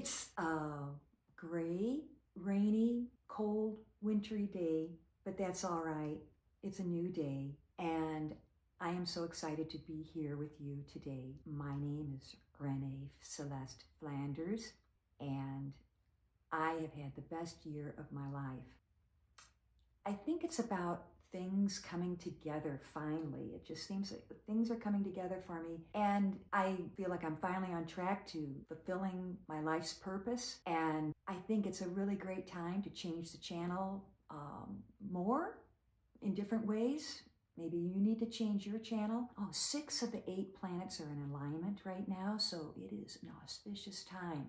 It's a gray, rainy, cold, wintry day, but that's all right. It's a new day, and I am so excited to be here with you today. My name is Renee Celeste Flanders, and I have had the best year of my life. I think it's about things coming together finally. It just seems like things are coming together for me, and I feel like I'm finally on track to fulfilling my life's purpose. And I think it's a really great time to change the channel more in different ways. Maybe you need to change your channel. 6 of the 8 planets are in alignment right now, so it is an auspicious time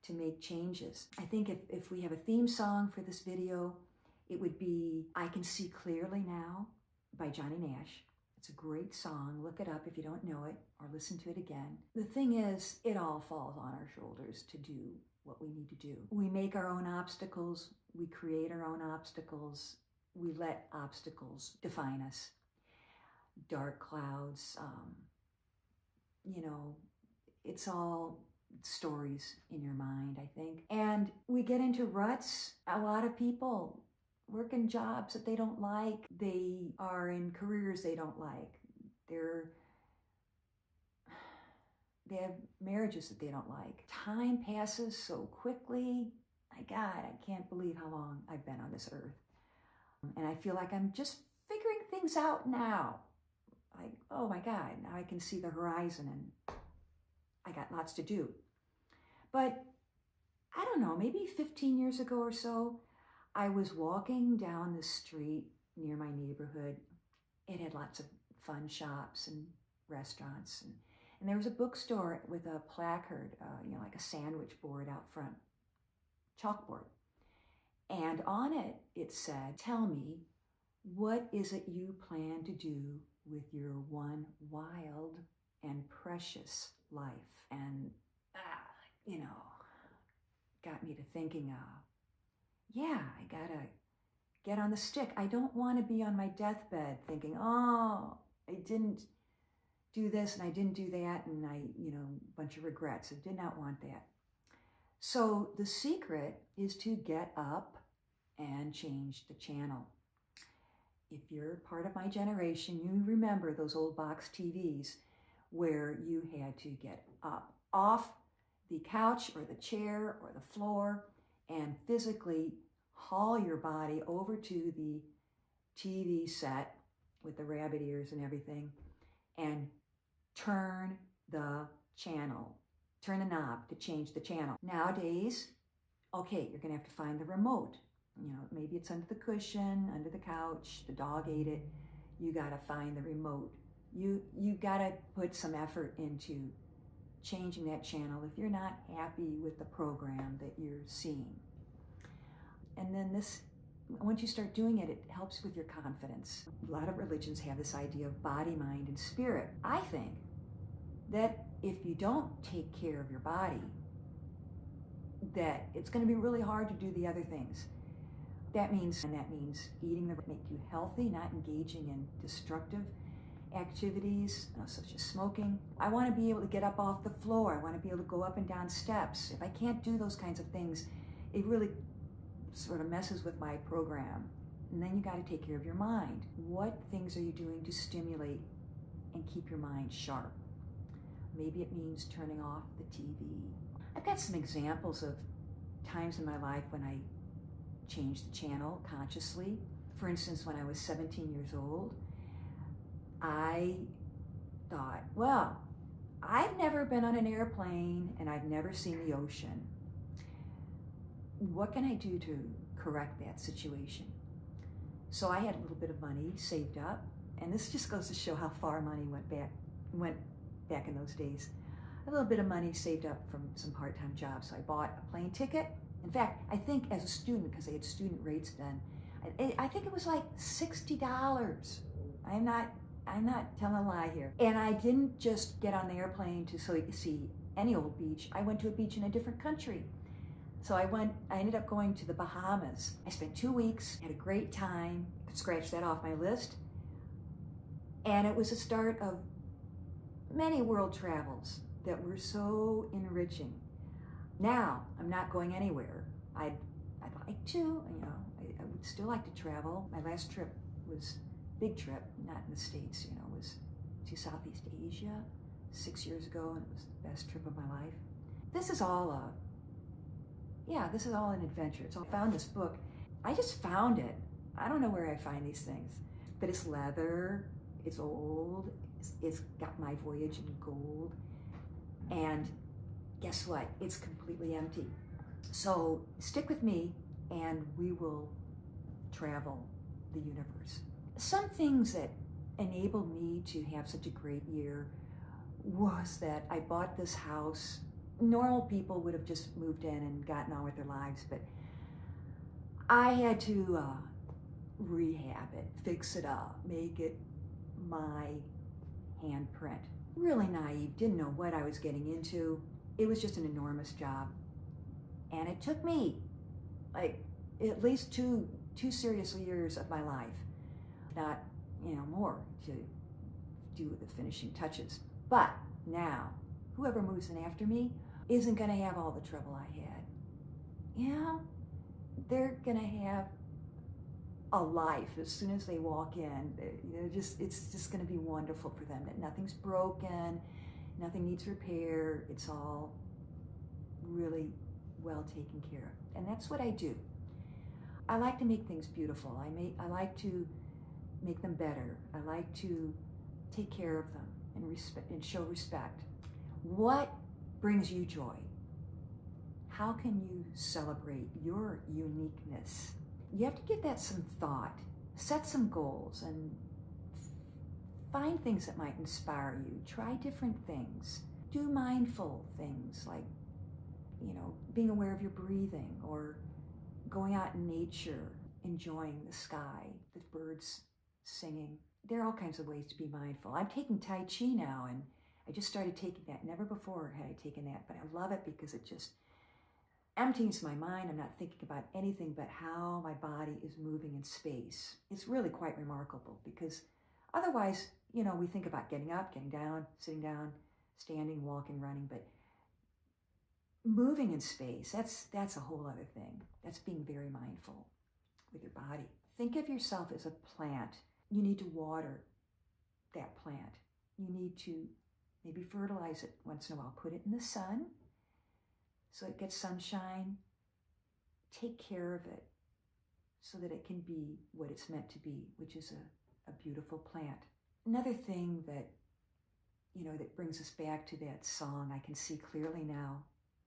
to make changes. I think if we have a theme song for this video, it would be I Can See Clearly Now by Johnny Nash. It's a great song. Look it up if you don't know it, or listen to it again. The thing is, it all falls on our shoulders to do what we need to do. We make our own obstacles. We create our own obstacles. We let obstacles define us. Dark clouds, it's all stories in your mind, I think. And we get into ruts. A lot of people work in jobs that they don't like. They are in careers they don't like. They have marriages that they don't like. Time passes so quickly. My God, I can't believe how long I've been on this earth. And I feel like I'm just figuring things out now. Like, oh my God, now I can see the horizon and I got lots to do. But I don't know, maybe 15 years ago or so, I was walking down the street near my neighborhood. It had lots of fun shops and restaurants. And there was a bookstore with a placard, like a sandwich board out front, chalkboard. And on it, it said, "Tell me, what is it you plan to do with your one wild and precious life?" And, got me to thinking, I gotta get on the stick. I don't want to be on my deathbed thinking, I didn't do this and I didn't do that, and a bunch of regrets. I did not want that. So the secret is to get up and change the channel. If you're part of my generation, you remember those old box TVs where you had to get up off the couch or the chair or the floor and physically haul your body over to the TV set with the rabbit ears and everything and turn the channel, turn the knob to change the channel. Nowadays, you're gonna have to find the remote. Maybe it's under the cushion, under the couch, the dog ate it. You gotta find the remote. You gotta put some effort into changing that channel if you're not happy with the program that you're seeing. And then once you start doing it, it helps with your confidence. A lot of religions have this idea of body, mind, and spirit. I think that if you don't take care of your body, that it's gonna be really hard to do the other things. That means eating that make you healthy, not engaging in destructive activities such as smoking. I want to be able to get up off the floor. I want to be able to go up and down steps. If I can't do those kinds of things, it really sort of messes with my program. And then you got to take care of your mind. What things are you doing to stimulate and keep your mind sharp? Maybe it means turning off the TV. I've got some examples of times in my life when I changed the channel consciously. For instance, when I was 17 years old, I thought, well, I've never been on an airplane and I've never seen the ocean. What can I do to correct that situation? So I had a little bit of money saved up, and this just goes to show how far money went back in those days. A little bit of money saved up from some part-time jobs. So I bought a plane ticket. In fact, I think as a student, because they had student rates then, I think it was like $60. I'm not telling a lie here. And I didn't just get on the airplane to see any old beach. I went to a beach in a different country. So I ended up going to the Bahamas. I spent 2 weeks, had a great time, could scratch that off my list. And it was the start of many world travels that were so enriching. Now, I'm not going anywhere. I'd like to, I would still like to travel. My last trip was a big trip, not in the States, was to Southeast Asia 6 years ago, and it was the best trip of my life. This is all this is all an adventure. So I found this book. I just found it. I don't know where I find these things, but it's leather, it's old, it's got my voyage in gold, and guess what? It's completely empty. So stick with me and we will travel the universe. Some things that enabled me to have such a great year was that I bought this house. Normal people would have just moved in and gotten on with their lives, but I had to rehab it, fix it up, make it my handprint. Really naive, didn't know what I was getting into. It was just an enormous job. And it took me like at least two serious years of my life, not, more, to do the finishing touches. But now, whoever moves in after me isn't gonna have all the trouble I had. They're gonna have a life as soon as they walk in. It's just gonna be wonderful for them, that nothing's broken, nothing needs repair. It's all really well taken care of. And that's what I do. I like to make things beautiful. I like to make them better. I like to take care of them and show respect. What brings you joy? How can you celebrate your uniqueness? You have to give that some thought. Set some goals and find things that might inspire you. Try different things. Do mindful things like, being aware of your breathing, or going out in nature, enjoying the sky, the birds singing. There are all kinds of ways to be mindful. I'm taking Tai Chi now, and I just started taking that. Never before had I taken that, but I love it because it just empties my mind. I'm not thinking about anything but how my body is moving in space. It's really quite remarkable, because otherwise, we think about getting up, getting down, sitting down, standing, walking, running, but moving in space, that's a whole other thing. That's being very mindful with your body. Think of yourself as a plant. You need to water that plant. You need to maybe fertilize it once in a while. Put it in the sun so it gets sunshine. Take care of it so that it can be what it's meant to be, which is a beautiful plant. Another thing that, that brings us back to that song, I Can See Clearly Now,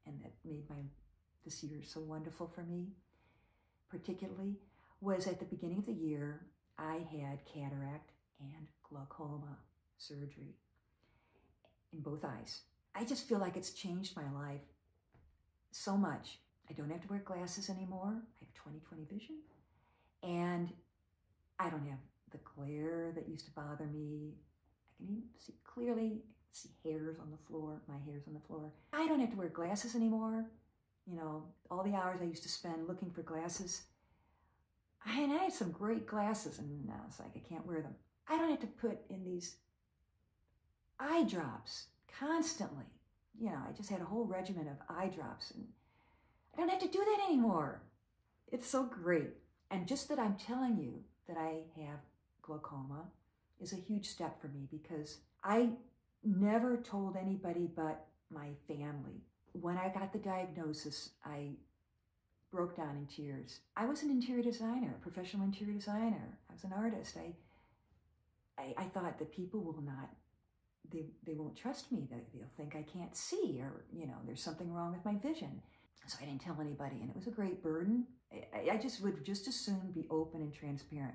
and that made this year so wonderful for me, particularly, was at the beginning of the year, I had cataract and glaucoma surgery in both eyes. I just feel like it's changed my life so much. I don't have to wear glasses anymore. I have 20/20 vision, and I don't have the glare that used to bother me. I can even see clearly, see hairs on the floor, my hairs on the floor. I don't have to wear glasses anymore. All the hours I used to spend looking for glasses. I had some great glasses, and now it's like I can't wear them. I don't have to put in these eye drops constantly. I just had a whole regimen of eye drops, and I don't have to do that anymore. It's so great. And just that I'm telling you that I have glaucoma is a huge step for me, because I never told anybody but my family. When I got the diagnosis, I broke down in tears. I was an interior designer, a professional interior designer. I was an artist. I thought that people will not, they won't trust me. They'll think I can't see, or, there's something wrong with my vision. So I didn't tell anybody, and it was a great burden. I just would just as soon be open and transparent.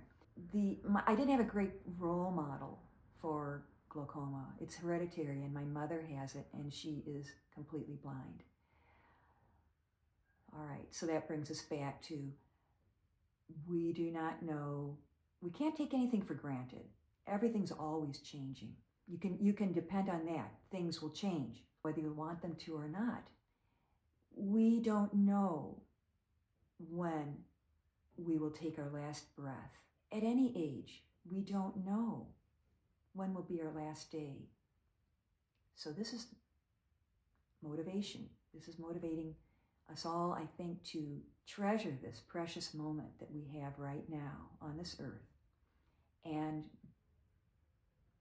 I didn't have a great role model for glaucoma. It's hereditary, and my mother has it, and she is completely blind. All right, so that brings us back to, we do not know, we can't take anything for granted. Everything's always changing. You can depend on that. Things will change, whether you want them to or not. We don't know when we will take our last breath. At any age, we don't know when will be our last day. So this is motivation. This is motivating us all, I think, to treasure this precious moment that we have right now on this earth and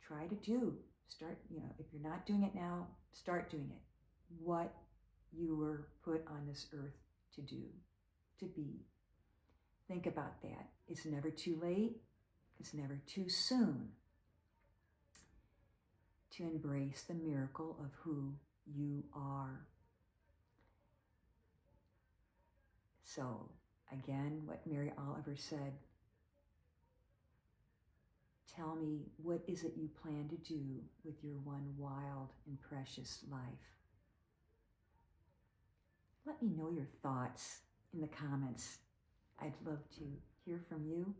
try to start, if you're not doing it now, start doing it. What you were put on this earth to do, to be. Think about that. It's never too late. It's never too soon to embrace the miracle of who you are. So, again, what Mary Oliver said, tell me, what is it you plan to do with your one wild and precious life? Let me know your thoughts in the comments. I'd love to hear from you.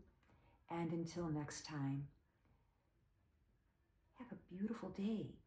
And until next time, have a beautiful day.